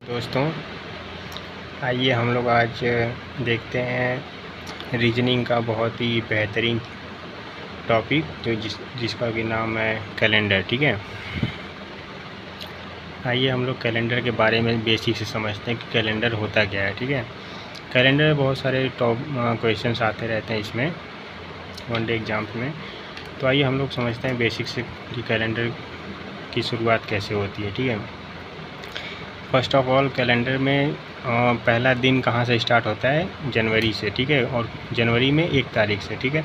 दोस्तों, आइए हम लोग आज देखते हैं रीजनिंग का बहुत ही बेहतरीन टॉपिक जिसका कि नाम है कैलेंडर। ठीक है, आइए हम लोग कैलेंडर के बारे में बेसिक से समझते हैं कि कैलेंडर होता क्या है। ठीक है, कैलेंडर में बहुत सारे क्वेश्चंस आते रहते हैं इसमें वन डे एग्ज़ाम में। तो आइए हम लोग समझते हैं बेसिक से कि कैलेंडर की शुरुआत कैसे होती है। ठीक है, फर्स्ट ऑफ ऑल कैलेंडर में पहला दिन कहाँ से स्टार्ट होता है? जनवरी से। ठीक है, और जनवरी में 1 तारीख से। ठीक है,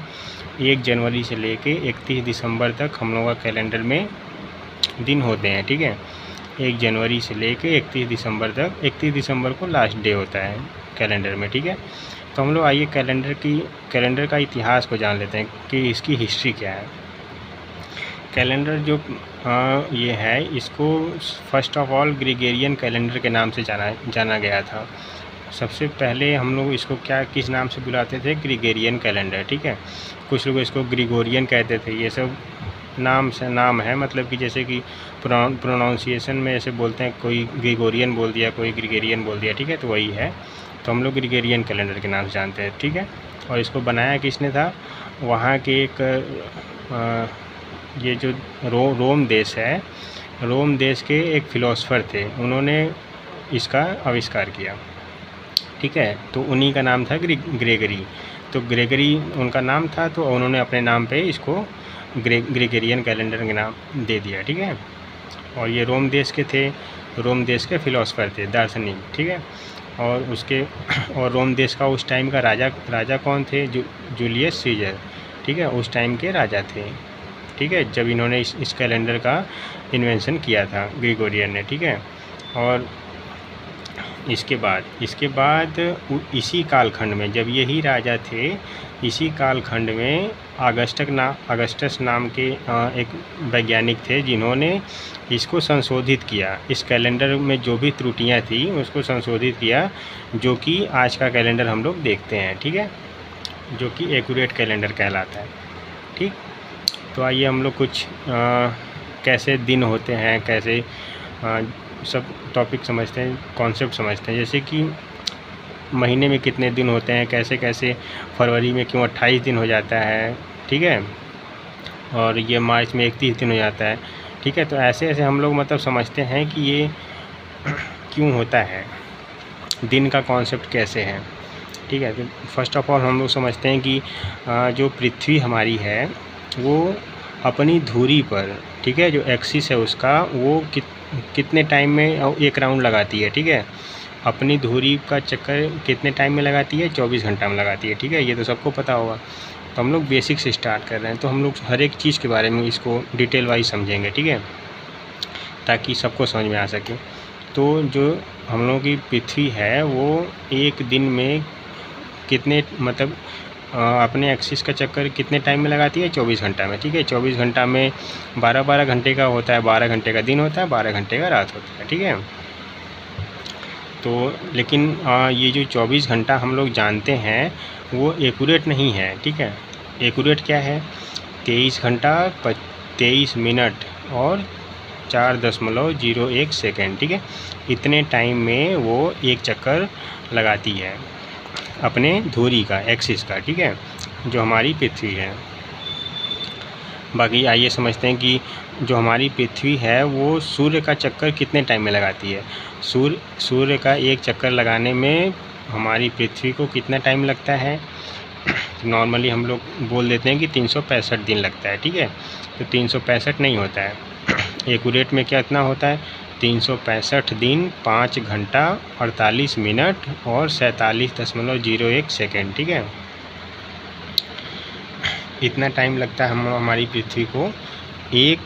1 जनवरी से लेके 31 दिसंबर तक हम लोग का कैलेंडर में दिन होते हैं। ठीक है, 1 जनवरी से लेके 31 दिसंबर तक। 31 दिसंबर को लास्ट डे होता है कैलेंडर में। ठीक है, तो हम लोग आइए कैलेंडर का इतिहास को जान लेते हैं कि इसकी हिस्ट्री क्या है। कैलेंडर जो ये है, इसको first of all Gregorian calendar के नाम से जाना गया था। सबसे पहले हम लोग इसको किस नाम से बुलाते थे? Gregorian calendar. ठीक है, कुछ लोग इसको ग्रेगोरियन कहते थे। ये सब नाम है, मतलब कि जैसे कि प्रोनाउंसिएशन में ऐसे बोलते हैं, कोई ग्रेगोरियन बोल दिया, कोई ग्रेगोरियन बोल दिया। ठीक है, तो वही है, तो हम लोग ग्रेगोरियन कैलेंडर के नाम से जानते हैं। ठीक है, और इसको बनाया किसने था? वहाँ के एक ये जो रोम देश है, रोम देश के एक फ़िलोसफ़र थे, उन्होंने इसका आविष्कार किया। ठीक है, तो उन्हीं का नाम था ग्रेगरी। तो ग्रेगरी उनका नाम था, तो उन्होंने अपने नाम पे इसको ग्रेगोरियन कैलेंडर के नाम दे दिया। ठीक है, और ये रोम देश के थे, रोम देश के फ़िलोसफ़र थे, दार्शनिक। ठीक है, और रोम देश का उस टाइम का राजा कौन थे? Julius Caesar. ठीक है, उस टाइम के राजा थे। ठीक है, जब इन्होंने इस कैलेंडर का इन्वेंशन किया था ग्रेगोरियन ने। ठीक है, और इसके बाद इसी कालखंड में, जब यही राजा थे, इसी कालखंड में अगस्टस नाम के एक वैज्ञानिक थे, जिन्होंने इसको संशोधित किया। इस कैलेंडर में जो भी त्रुटियां थी उसको संशोधित किया, जो कि आज का कैलेंडर हम लोग देखते हैं। ठीक है, जो कि एक्यूरेट कैलेंडर कहलाता है। ठीक, तो आइए हम लोग कुछ कैसे दिन होते हैं, कैसे सब टॉपिक समझते हैं, कॉन्सेप्ट समझते हैं। जैसे कि महीने में कितने दिन होते हैं, कैसे कैसे फरवरी में क्यों 28 दिन हो जाता है। ठीक है, और ये मार्च में 31 दिन हो जाता है। ठीक है, तो ऐसे ऐसे हम लोग मतलब समझते हैं कि ये क्यों होता है, दिन का कॉन्सेप्ट कैसे है। ठीक है, तो फर्स्ट ऑफ ऑल हम लोग समझते हैं कि जो पृथ्वी हमारी है वो अपनी धुरी पर, ठीक है, जो एक्सिस है उसका, वो कितने टाइम में एक राउंड लगाती है। ठीक है, अपनी धुरी का चक्कर कितने टाइम में लगाती है? 24 घंटा में लगाती है। ठीक है, ये तो सबको पता होगा। तो हम लोग बेसिक से स्टार्ट कर रहे हैं, तो हम लोग हर एक चीज़ के बारे में इसको डिटेल वाइज समझेंगे। ठीक है, ताकि सबको समझ में आ सके। तो जो हम लोगों की पृथ्वी है वो एक दिन में कितने मतलब अपने एक्सिस का चक्कर कितने टाइम में लगाती है? 24 घंटा में। ठीक है, 24 घंटा में 12 घंटे का होता है, 12 घंटे का दिन होता है, 12 घंटे का रात होता है। ठीक है, तो लेकिन ये जो 24 घंटा हम लोग जानते हैं वो एक्यूरेट नहीं है। ठीक है, एक्यूरेट क्या है? 23 घंटा 23 मिनट और 4.01 सेकेंड। ठीक है, इतने टाइम में वो एक चक्कर लगाती है अपने धुरी का, एक्सिस का। ठीक है, जो हमारी पृथ्वी है। बाकी आइए समझते हैं कि जो हमारी पृथ्वी है वो सूर्य का चक्कर कितने टाइम में लगाती है। सूर्य का एक चक्कर लगाने में हमारी पृथ्वी को कितना टाइम लगता है? नॉर्मली हम लोग बोल देते हैं कि 365 दिन लगता है। ठीक है, तो 365 नहीं होता है, एक्यूरेट में क्या इतना होता है? 365 दिन 5 घंटा 48 मिनट और 47.01 सेकेंड। ठीक है, इतना टाइम लगता है हमारी पृथ्वी को एक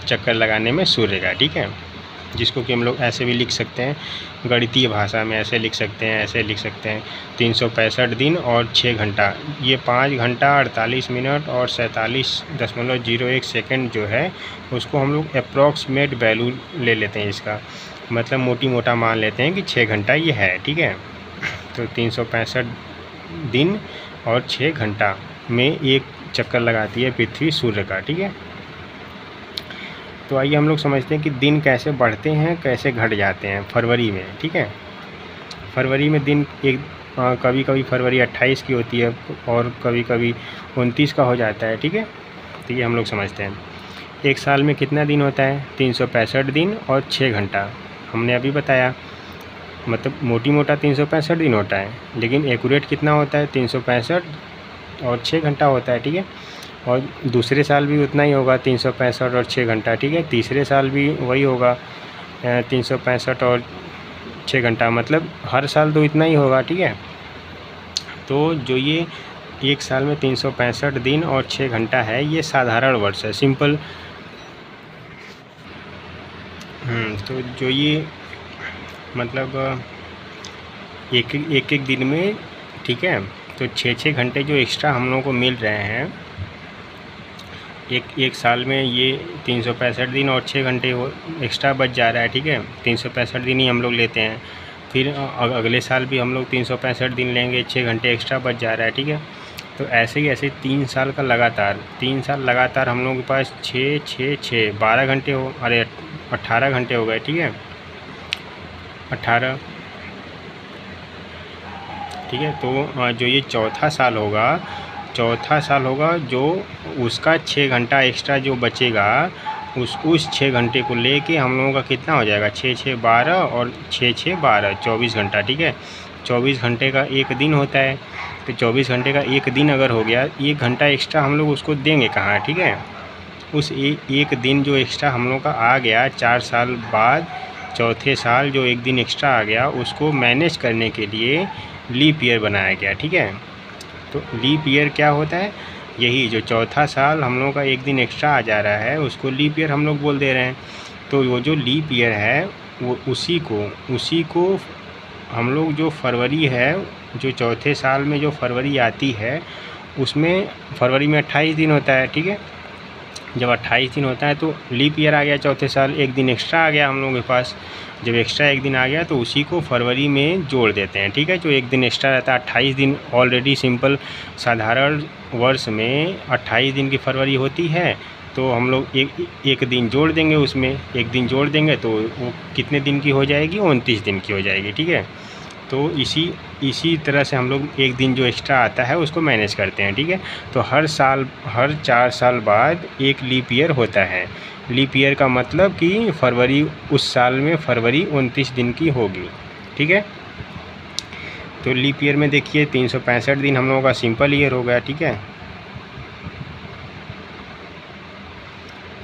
चक्कर लगाने में सूर्य का। ठीक है, जिसको कि हम लोग ऐसे भी लिख सकते हैं, गणितीय भाषा में ऐसे लिख सकते हैं, 365 दिन और 6 घंटा, ये 5 घंटा 48 मिनट और 47.01 सेकेंड जो है उसको हम लोग अप्रॉक्सीमेट वैल्यू ले लेते हैं इसका, मतलब मोटा मान लेते हैं कि 6 घंटा ये है। ठीक है, तो 365 दिन और 6 घंटा में एक चक्कर लगाती है पृथ्वी सूर्य का। ठीक है, तो आइए हम लोग समझते हैं कि दिन कैसे बढ़ते हैं, कैसे घट जाते हैं फरवरी में। ठीक है, फरवरी में दिन कभी कभी फरवरी 28 की होती है और कभी कभी 29 का हो जाता है। ठीक है, तो ये हम लोग समझते हैं। एक साल में कितना दिन होता है? 365 दिन और 6 घंटा। हमने अभी बताया, मतलब मोटी मोटा 365 दिन होता है, लेकिन एक्यूरेट कितना होता है? 365 और 6 घंटा होता है। ठीक है, और दूसरे साल भी उतना ही होगा, 365 और 6 घंटा। ठीक है, तीसरे साल भी वही होगा, 365 और 6 घंटा, मतलब हर साल तो इतना ही होगा। ठीक है, तो जो ये एक साल में 365 दिन और 6 घंटा है, ये साधारण वर्ष है, सिंपल। तो जो ये मतलब एक दिन में, ठीक है, तो 6 घंटे जो एक्स्ट्रा हम लोगों को मिल रहे हैं एक साल में, ये 365 दिन और 6 घंटे वो एक्स्ट्रा बच जा रहा है। ठीक है, 365 दिन ही हम लोग लेते हैं, फिर अगले साल भी हम लोग 365 दिन लेंगे, 6 घंटे एक्स्ट्रा बच जा रहा है। ठीक है, तो ऐसे ही ऐसे 3 साल का लगातार, 3 साल लगातार हम लोगों के पास 6 12 घंटे 18 घंटे हो गए। ठीक है, 18। ठीक है, तो जो ये चौथा साल होगा जो उसका 6 घंटा एक्स्ट्रा जो बचेगा, उस 6 घंटे को लेके हम लोगों का कितना हो जाएगा? 6 12 और 6 12 24 घंटा। ठीक है, 24 घंटे का एक दिन होता है, तो 24 घंटे का एक दिन अगर हो गया, 1 घंटा एक्स्ट्रा हम लोग उसको देंगे कहाँ? ठीक है, उस एक दिन जो एक्स्ट्रा हम लोग का आ गया 4 साल बाद, चौथे साल जो एक दिन एक्स्ट्रा आ गया, उसको मैनेज करने के लिए लीप ईयर बनाया गया। ठीक है, तो लीप ईयर क्या होता है? यही जो चौथा साल हम लोगों का एक दिन एक्स्ट्रा आ जा रहा है, उसको लीप ईयर हम लोग बोल दे रहे हैं। तो वो जो लीप ईयर है, वो उसी को हम लोग, जो फरवरी है, जो चौथे साल में जो फरवरी आती है, उसमें फरवरी में 28 दिन होता है। ठीक है, जब 28 दिन होता है तो लीप ईयर आ गया, चौथे साल एक दिन एक्स्ट्रा आ गया हम लोगों के पास। जब एक्स्ट्रा एक दिन आ गया तो उसी को फरवरी में जोड़ देते हैं। ठीक है, जो एक दिन एक्स्ट्रा रहता है, 28 दिन ऑलरेडी सिंपल साधारण वर्ष में 28 दिन की फरवरी होती है, तो हम लोग एक दिन जोड़ देंगे, उसमें एक दिन जोड़ देंगे तो वो कितने दिन की हो जाएगी? 29 दिन की हो जाएगी। ठीक है, तो इसी तरह से हम लोग एक दिन जो एक्स्ट्रा आता है उसको मैनेज करते हैं। ठीक है, तो हर 4 साल बाद एक लीप ईयर होता है। लीप ईयर का मतलब कि फरवरी, उस साल में फरवरी 29 दिन की होगी। ठीक है, तो लीप ईयर में देखिए 365 दिन हम लोगों का सिंपल ईयर हो गया। ठीक है,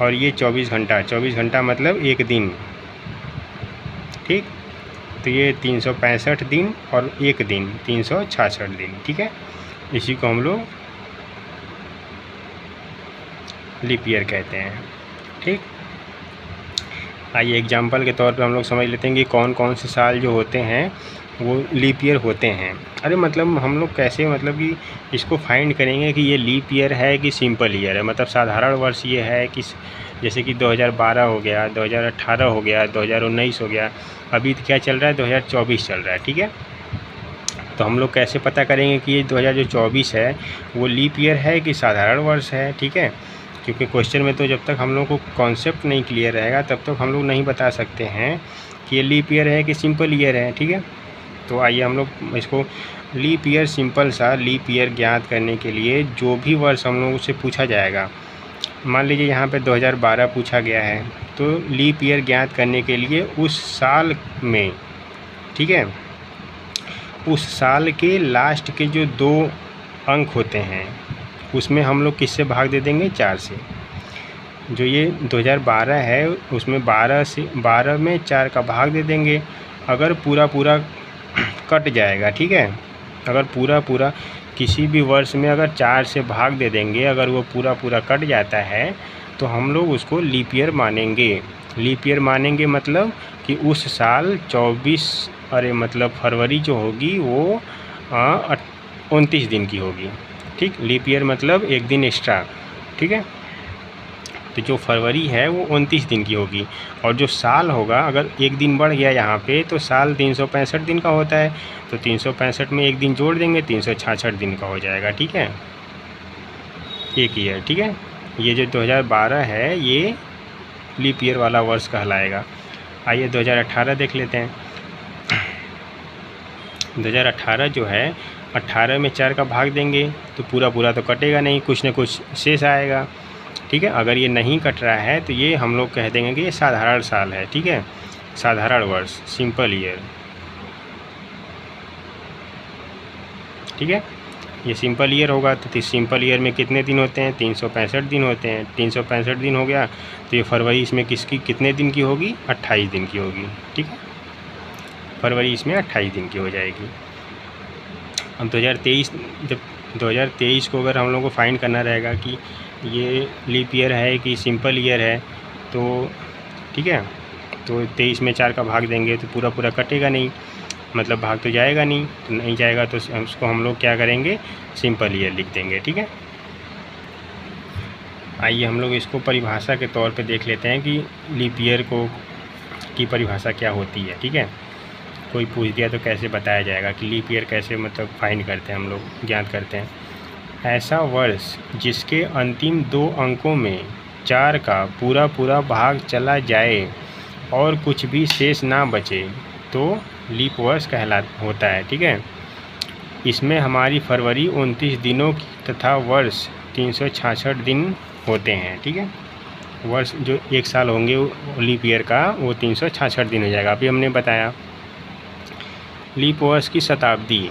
और ये 24 घंटा मतलब एक दिन। ठीक, तो ये 365 दिन और एक दिन 366 दिन। ठीक है, इसी को हम लोग लीप ईयर कहते हैं। ठीक, आइए एग्जाम्पल के तौर पे हम लोग समझ लेते हैं कि कौन कौन से साल जो होते हैं वो लीप ईयर होते हैं। अरे मतलब हम लोग कैसे, मतलब कि इसको फाइंड करेंगे कि ये लीप ईयर है कि सिंपल ईयर है, मतलब साधारण वर्ष ये है कि जैसे कि 2012 हो गया, 2018 हो गया, 2019 हो गया, अभी क्या चल रहा है? 2024 चल रहा है। ठीक है, तो हम लोग कैसे पता करेंगे कि ये 2024 है वो लीप ईयर है कि साधारण वर्ष है? ठीक है, क्योंकि क्वेश्चन में तो जब तक हम लोग को कॉन्सेप्ट नहीं क्लियर रहेगा तब तक हम लोग नहीं बता सकते हैं कि ये लीप ईयर है कि सिंपल ईयर है। ठीक है, तो आइए हम लोग इसको लीप ईयर, सिंपल सा लीप ईयर ज्ञात करने के लिए जो भी वर्ष हम लोगों से पूछा जाएगा, मान लीजिए यहाँ पे 2012 पूछा गया है, तो लीप ईयर ज्ञात करने के लिए उस साल में, ठीक है, उस साल के लास्ट के जो 2 अंक होते हैं उसमें हम लोग किससे भाग दे देंगे? 4 से। जो ये 2012 है उसमें 12 में 4 का भाग दे देंगे। अगर पूरा कट जाएगा, ठीक है, अगर पूरा किसी भी वर्ष में अगर 4 से भाग दे देंगे, अगर वो पूरा कट जाता है तो हम लोग उसको लीप ईयर मानेंगे। लीप ईयर मानेंगे मतलब कि उस साल 24, मतलब फरवरी जो होगी वो 29 दिन की होगी। ठीक, लीप ईयर मतलब एक दिन एक्स्ट्रा। ठीक है, तो जो फरवरी है वो 29 दिन की होगी, और जो साल होगा, अगर एक दिन बढ़ गया यहाँ पे तो साल 365 दिन का होता है, तो 365 में एक दिन जोड़ देंगे, 366 दिन का हो जाएगा। ठीक है, एक ईयर। ठीक है, ये जो 2012 है ये लीप ईयर वाला वर्ष कहलाएगा। आइए 2018 देख लेते हैं। 2018 जो है 18 में 4 का भाग देंगे तो पूरा पूरा तो कटेगा नहीं, कुछ न कुछ शेष आएगा। ठीक है, अगर ये नहीं कट रहा है तो ये हम लोग कह देंगे कि ये साधारण साल है। ठीक है, साधारण वर्ष, सिंपल ईयर। ठीक है, ये सिंपल ईयर होगा तो सिंपल ईयर में कितने दिन होते हैं? 365 दिन होते हैं। 365 दिन हो गया तो ये फरवरी इसमें कितने दिन की होगी? 28 दिन की होगी। ठीक है, फरवरी इसमें 28 दिन की हो जाएगी। अब 2023 को अगर हम लोग को फाइंड करना रहेगा कि ये लीप ईयर है कि सिंपल ईयर है, तो ठीक है, तो 23 में 4 का भाग देंगे तो पूरा पूरा कटेगा नहीं, मतलब भाग तो जाएगा नहीं, तो नहीं जाएगा तो उसको हम लोग क्या करेंगे? सिंपल ईयर लिख देंगे। ठीक है, आइए हम लोग इसको परिभाषा के तौर पे देख लेते हैं कि लीप ईयर की परिभाषा क्या होती है। ठीक है, कोई पूछ दिया तो कैसे बताया जाएगा कि लीप ईयर कैसे मतलब फाइंड करते हैं, हम लोग ज्ञात करते हैं। ऐसा वर्ष जिसके अंतिम 2 अंकों में 4 का पूरा पूरा भाग चला जाए और कुछ भी शेष ना बचे तो लीप वर्ष होता है। ठीक है, इसमें हमारी फरवरी 29 दिनों की तथा वर्ष 366 दिन होते हैं। ठीक है, वर्ष जो एक साल होंगे लीप ईयर का वो 366 दिन हो जाएगा। अभी हमने बताया लीप वर्ष की शताब्दी।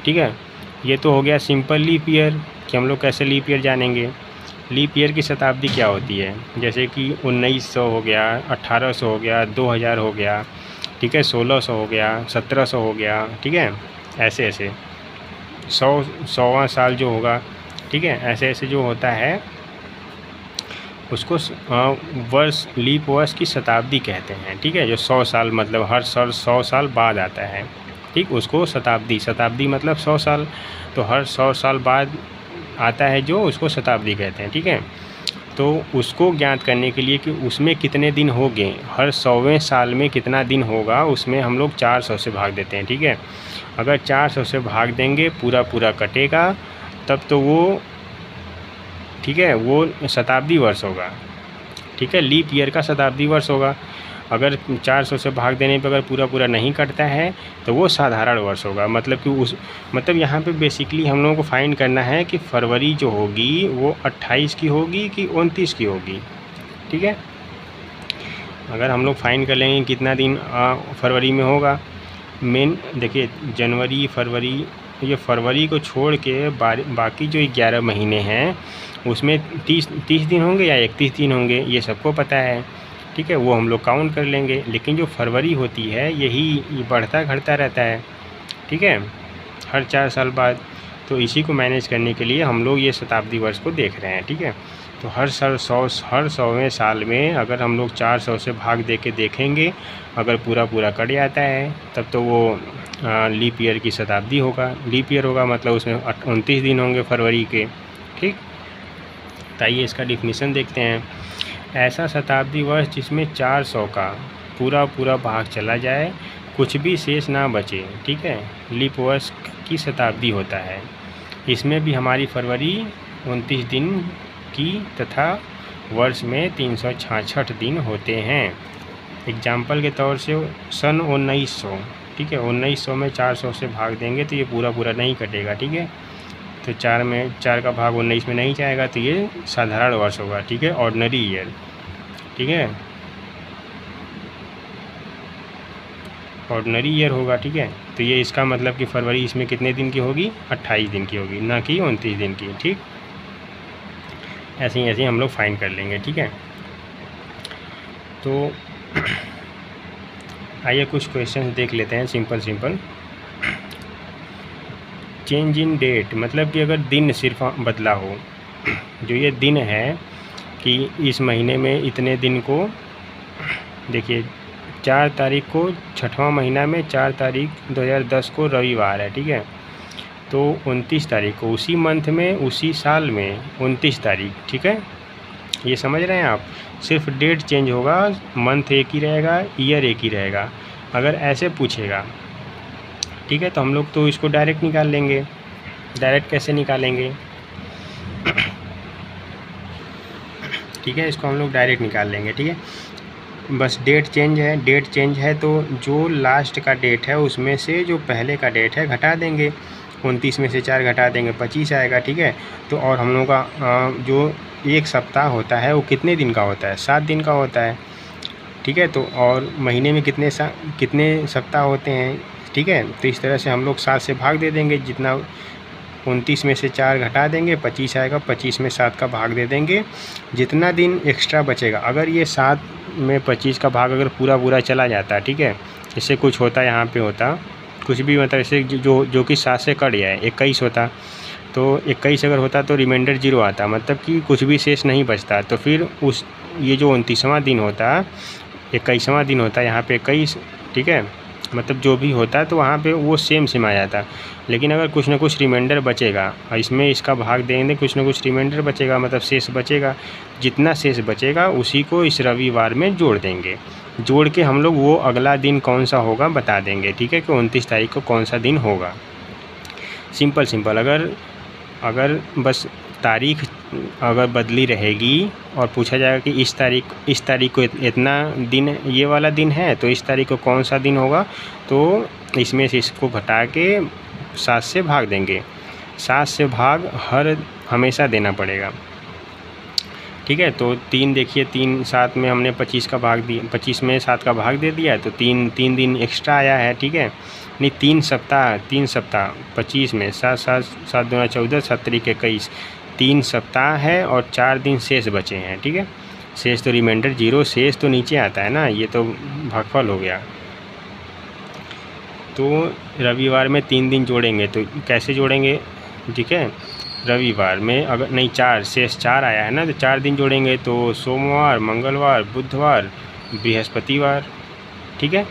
ठीक है, ये तो हो गया सिंपल लीप ईयर कि हम लोग कैसे लीप ईयर जानेंगे। लीप ईयर की शताब्दी क्या होती है? जैसे कि 1900 हो गया, 1800 हो गया, 2000 हो गया, ठीक है, 1600 हो गया, 1700 हो गया। ठीक है, ऐसे ऐसे 100वां साल जो होगा, ठीक है, ऐसे ऐसे जो होता है उसको वर्ष लीप वर्ष की शताब्दी कहते हैं। ठीक है, जो 100 साल मतलब हर साल 100 साल बाद आता है। ठीक, उसको शताब्दी मतलब 100 साल, तो हर 100 साल बाद आता है जो, उसको शताब्दी कहते हैं। ठीक है, तो उसको ज्ञात करने के लिए कि उसमें कितने दिन होंगे, हर 100वें साल में कितना दिन होगा, उसमें हम लोग 400 से भाग देते हैं। ठीक है, अगर 400 से भाग देंगे पूरा पूरा कटेगा तब तो वो, ठीक है, वो शताब्दी वर्ष होगा। ठीक है, लीप ईयर का शताब्दी वर्ष होगा। अगर 400 से भाग देने पर अगर पूरा पूरा नहीं कटता है तो वो साधारण वर्ष होगा। मतलब कि मतलब यहाँ पे बेसिकली हम लोगों को फाइंड करना है कि फरवरी जो होगी वो 28 की होगी कि 29 की होगी। ठीक है, अगर हम लोग फाइंड कर लेंगे कितना दिन फरवरी में होगा, मेन देखिए जनवरी फरवरी, ये फरवरी को छोड़ के बाकी जो 11 महीने हैं उसमें 30 दिन होंगे या 31 दिन होंगे, ये सबको पता है। ठीक है, वो हम लोग काउंट कर लेंगे। लेकिन जो फरवरी होती है यही बढ़ता घटता रहता है। ठीक है, हर 4 साल बाद, तो इसी को मैनेज करने के लिए हम लोग ये शताब्दी वर्ष को देख रहे हैं। ठीक है, तो हर 100वें साल में अगर हम लोग 400 से भाग दे के देखेंगे, अगर पूरा पूरा कट जाता है तब तो वो लीप ईयर की शताब्दी होगा। लीप ईयर होगा मतलब उसमें 29 दिन होंगे फरवरी के। ठीक, तो आइए इसका डिफिनीसन देखते हैं। ऐसा शताब्दी वर्ष जिसमें 400 का पूरा पूरा भाग चला जाए, कुछ भी शेष ना बचे, ठीक है, लीप वर्ष की शताब्दी होता है। इसमें भी हमारी फरवरी 29 दिन की तथा वर्ष में 366 दिन होते हैं। एग्जाम्पल के तौर से सन 1900, ठीक है, 1900 में 400 से भाग देंगे तो ये पूरा पूरा नहीं कटेगा। ठीक है, तो 4 का भाग 19 में नहीं जाएगा तो ये साधारण वर्ष होगा। ठीक है, ऑर्डिनरी ईयर। ठीक है, ऑर्डिनरी ईयर होगा। ठीक है, तो ये इसका मतलब कि फरवरी इसमें कितने दिन की होगी? 28 दिन की होगी, ना कि 29 दिन की। ठीक, ऐसे ही हम लोग फाइंड कर लेंगे। ठीक है, तो आइए कुछ क्वेश्चन देख लेते हैं सिंपल। चेंज इन डेट मतलब कि अगर दिन सिर्फ बदला हो, जो ये दिन है कि इस महीने में इतने दिन को, देखिए 4 तारीख को 6वां महीना में 4 तारीख 2010 को रविवार है। ठीक है, तो 29 तारीख को उसी मंथ में उसी साल में 29 तारीख। ठीक है, ये समझ रहे हैं आप? सिर्फ डेट चेंज होगा, मंथ एक ही रहेगा, ईयर एक ही रहेगा। अगर ऐसे पूछेगा, ठीक है, तो हम लोग तो इसको डायरेक्ट निकाल लेंगे। डायरेक्ट कैसे निकालेंगे? ठीक है, इसको हम लोग डायरेक्ट निकाल लेंगे। ठीक है, बस डेट चेंज है तो जो लास्ट का डेट है उसमें से जो पहले का डेट है घटा देंगे, 29 में से 4 घटा देंगे 25 आएगा। ठीक है, तो और हम लोग का जो एक सप्ताह होता है वो कितने दिन का होता है? 7 दिन का होता है। ठीक है, तो और महीने में कितने सप्ताह होते हैं? ठीक है, तो इस तरह से हम लोग 7 से भाग दे देंगे, जितना 29 में से 4 घटा देंगे 25 आएगा, 25 में 7 का भाग दे देंगे, जितना दिन एक्स्ट्रा बचेगा। अगर ये 7 में 25 का भाग अगर पूरा चला जाता, ठीक है, इससे कुछ होता यहाँ पे होता कुछ भी, मतलब इससे जो कि 7 से कट गया है 21 होता, तो 21 अगर होता तो रिमाइंडर 0 आता, मतलब कि कुछ भी शेष नहीं बचता। तो फिर ये जो 29वां दिन होता, 21वां दिन होता यहाँ पे 21, ठीक है, मतलब जो भी होता है तो वहाँ पे वो सेम आ जाता। लेकिन अगर कुछ ना कुछ रिमाइंडर बचेगा और इसमें इसका भाग देंगे, कुछ ना कुछ रिमाइंडर बचेगा, मतलब शेष बचेगा, जितना शेष बचेगा उसी को इस रविवार में जोड़ देंगे। जोड़ के हम लोग वो अगला दिन कौन सा होगा बता देंगे। ठीक है, कि 29 तारीख को कौन सा दिन होगा। सिंपल। अगर बस तारीख अगर बदली रहेगी और पूछा जाएगा कि इस तारीख को इतना दिन, ये वाला दिन है, तो इस तारीख को कौन सा दिन होगा, तो इसमें से इसको घटा के 7 से भाग देंगे। 7 से भाग हमेशा देना पड़ेगा। ठीक है, तो 3 देखिए, 3 7 में हमने 25 का भाग दिया, 25 में 7 का भाग दे दिया, तो 3 दिन एक्स्ट्रा आया है। ठीक है, नहीं 3 सप्ताह 25 में 7 दूना 14, 7 तरीके 21, 3 सप्ताह है और 4 दिन शेष बचे हैं। ठीक है, शेष तो रिमाइंडर 0, शेष तो नीचे आता है ना, ये तो भागफल हो गया। तो रविवार में 3 दिन जोड़ेंगे, तो कैसे जोड़ेंगे? ठीक है, रविवार में अगर नहीं 4 शेष 4 आया है ना, तो 4 दिन जोड़ेंगे, तो सोमवार, मंगलवार, बुधवार, बृहस्पतिवार। ठीक है,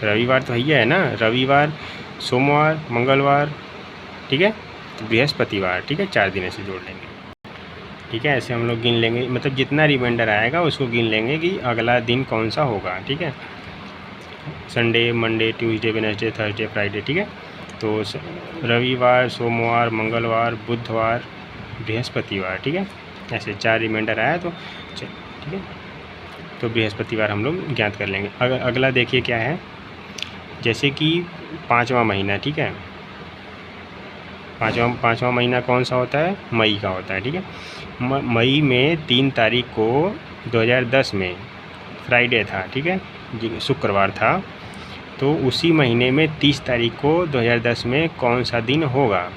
रविवार तो है ना, रविवार, सोमवार, मंगलवार, ठीक है, बृहस्पतिवार। ठीक है, 4 दिन ऐसे जोड़ लेंगे। ठीक है, ऐसे हम लोग गिन लेंगे, मतलब जितना रिमाइंडर आएगा उसको गिन लेंगे कि अगला दिन कौन सा होगा। ठीक है, Sunday, Monday, Tuesday, Wednesday, Thursday, Friday. ठीक है, तो रविवार, सोमवार, मंगलवार, बुधवार, बृहस्पतिवार। ठीक है, ऐसे 4 रिमाइंडर आया तो ठीक है, तो बृहस्पतिवार हम लोग ज्ञात कर लेंगे। अगला देखिए क्या है, जैसे कि 5वां महीना। ठीक है, पाँचवा महीना कौन सा होता है? मई का होता है। ठीक है, मई में 3 तारीख को 2010 में फ्राइडे था। ठीक है, शुक्रवार था, तो उसी महीने में 30 तारीख को 2010 में कौन सा दिन होगा?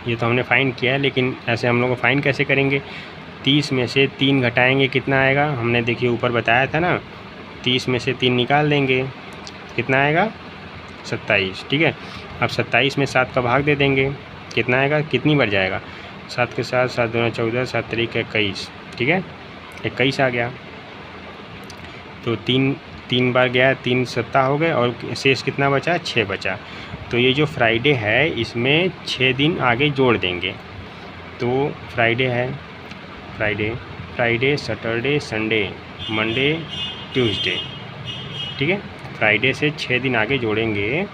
ये तो हमने फाइंड किया है, लेकिन ऐसे हम लोग को फाइंड कैसे करेंगे? 30 में से 3 घटाएंगे, कितना आएगा? हमने देखिए ऊपर बताया था ना, 30 में से 3 निकाल देंगे, कितना आएगा? 27। ठीक है, अब 27 में 7 का भाग दे देंगे, कितना आएगा? कितनी बार जाएगा? 7 के साथ 7 दूना 14, 7 तरीके 21। ठीक है, 21 आ गया, तो 3 बार गया, 3 सप्ताह हो गए, और शेष कितना बचा? 6 बचा। तो ये जो फ्राइडे है इसमें 6 दिन आगे जोड़ देंगे, तो फ्राइडे है, Friday, Saturday, Sunday, Monday, Tuesday. ठीक है, फ्राइडे से 6 दिन आगे जोड़ेंगे,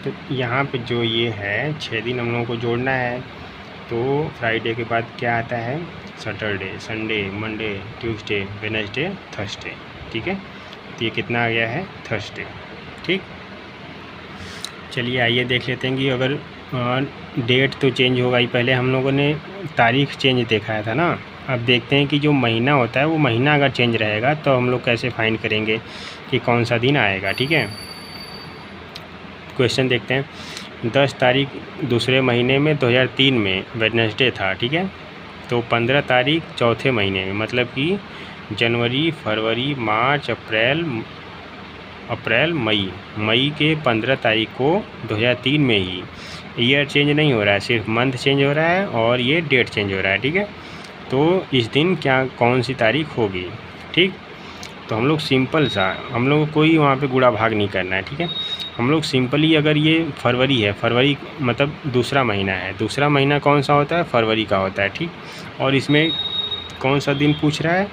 तो यहाँ पे जो ये है 6 दिन हम लोगों को जोड़ना है। तो फ्राइडे के बाद क्या आता है? Saturday, Sunday, Monday, Tuesday, Wednesday, Thursday. ठीक है, तो ये कितना आ गया है? थर्सडे। ठीक, चलिए आइए देख लेते हैं कि अगर डेट तो चेंज होगा ही, पहले हम लोगों ने तारीख चेंज दिखाया था ना। अब देखते हैं कि जो महीना होता है वो महीना अगर चेंज रहेगा तो हम लोग कैसे फाइंड करेंगे कि कौन सा दिन आएगा। ठीक है, क्वेश्चन देखते हैं। 10 तारीख दूसरे महीने में 2003 में वेडनेसडे था। ठीक है, तो 15 तारीख चौथे महीने में, मतलब कि जनवरी, फरवरी, मार्च, अप्रैल, मई के 15 तारीख को 2003 में ही, ईयर चेंज नहीं हो रहा है, सिर्फ मंथ चेंज हो रहा है और ये डेट चेंज हो रहा है। ठीक है, तो इस दिन कौन सी तारीख होगी? ठीक, तो हम लोग सिंपल सा, हम लोग को कोई वहाँ पे गुणा भाग नहीं करना है। ठीक है, हम लोग सिंपली, अगर ये फरवरी है, फरवरी मतलब दूसरा महीना है, दूसरा महीना कौन सा होता है? फरवरी का होता है। ठीक, और इसमें कौन सा दिन पूछ रहा है?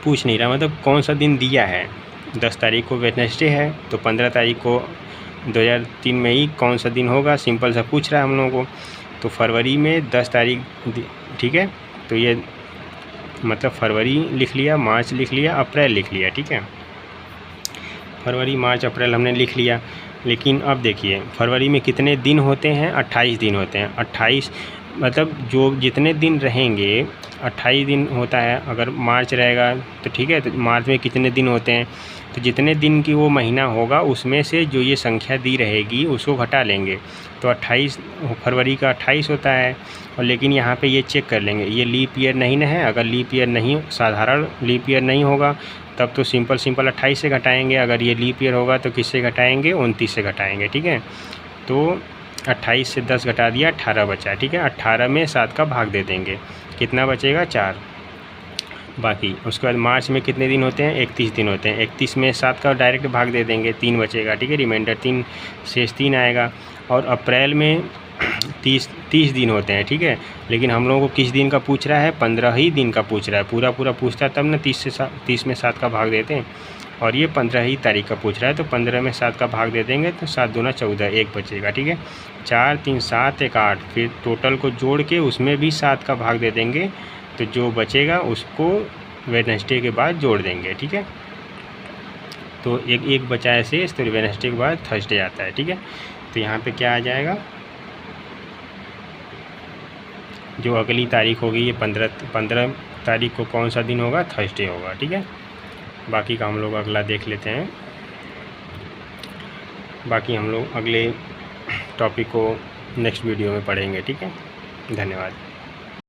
पूछ नहीं रहा, मतलब कौन सा दिन दिया है। 10 तारीख को वेडनेसडे है, तो 15 तारीख को 2003 में ही कौन सा दिन होगा? सिंपल सा पूछ रहा है हम लोगों को। तो फरवरी में 10 तारीख ठीक है। तो ये मतलब फरवरी लिख लिया, मार्च लिख लिया, अप्रैल लिख लिया, ठीक है। फरवरी मार्च अप्रैल हमने लिख लिया। लेकिन अब देखिए फरवरी में कितने दिन होते हैं, 28 दिन होते हैं। 28 मतलब जो जितने दिन रहेंगे 28 दिन होता है। अगर मार्च रहेगा तो ठीक है, तो मार्च में कितने दिन होते हैं, तो जितने दिन की वो महीना होगा उसमें से जो ये संख्या दी रहेगी उसको घटा लेंगे। तो 28 फरवरी का 28 होता है। और लेकिन यहाँ पे ये चेक कर लेंगे, ये लीप ईयर नहीं ना है। अगर लीप ईयर नहीं, साधारण लीप ईयर नहीं होगा तब तो सिंपल 28 से घटाएंगे। अगर ये लीप ईयर होगा तो किससे घटाएंगे, 29 से घटाएंगे, ठीक है। तो 28 से 10 घटा दिया, 18 बचा, ठीक है। 18 में 7 का भाग दे देंगे, कितना बचेगा, 4। बाकी उसके बाद मार्च में कितने दिन होते हैं, 31 दिन होते हैं। 31 में 7 का डायरेक्ट भाग दे देंगे, 3 बचेगा, ठीक है। रिमाइंडर 3 शेष 3 आएगा। और अप्रैल में 30 दिन होते हैं, ठीक है। लेकिन हम लोगों को किस दिन का पूछ रहा है, 15 ही दिन का पूछ रहा है। पूरा पूछता तब ना 30 में 7 का भाग देते हैं। और ये 15 ही तारीख का पूछ रहा है, तो 15 में 7 का भाग दे देंगे तो 7 दूना 14, 1 बचेगा, ठीक है। 4 3 7 1 8, फिर टोटल को जोड़ के उसमें भी 7 का भाग दे देंगे। तो जो बचेगा उसको वेडनेसडे के बाद जोड़ देंगे, ठीक है। तो एक बचा है शेष, तो वेडनेसडे के बाद थर्सडे आता है, ठीक है। तो यहाँ पे क्या आ जाएगा, जो अगली तारीख होगी ये 15 तारीख को कौन सा दिन होगा, थर्सडे होगा, ठीक है। बाकी का हम लोग अगला देख लेते हैं। बाकी हम लोग अगले टॉपिक को नेक्स्ट वीडियो में पढ़ेंगे, ठीक है। धन्यवाद।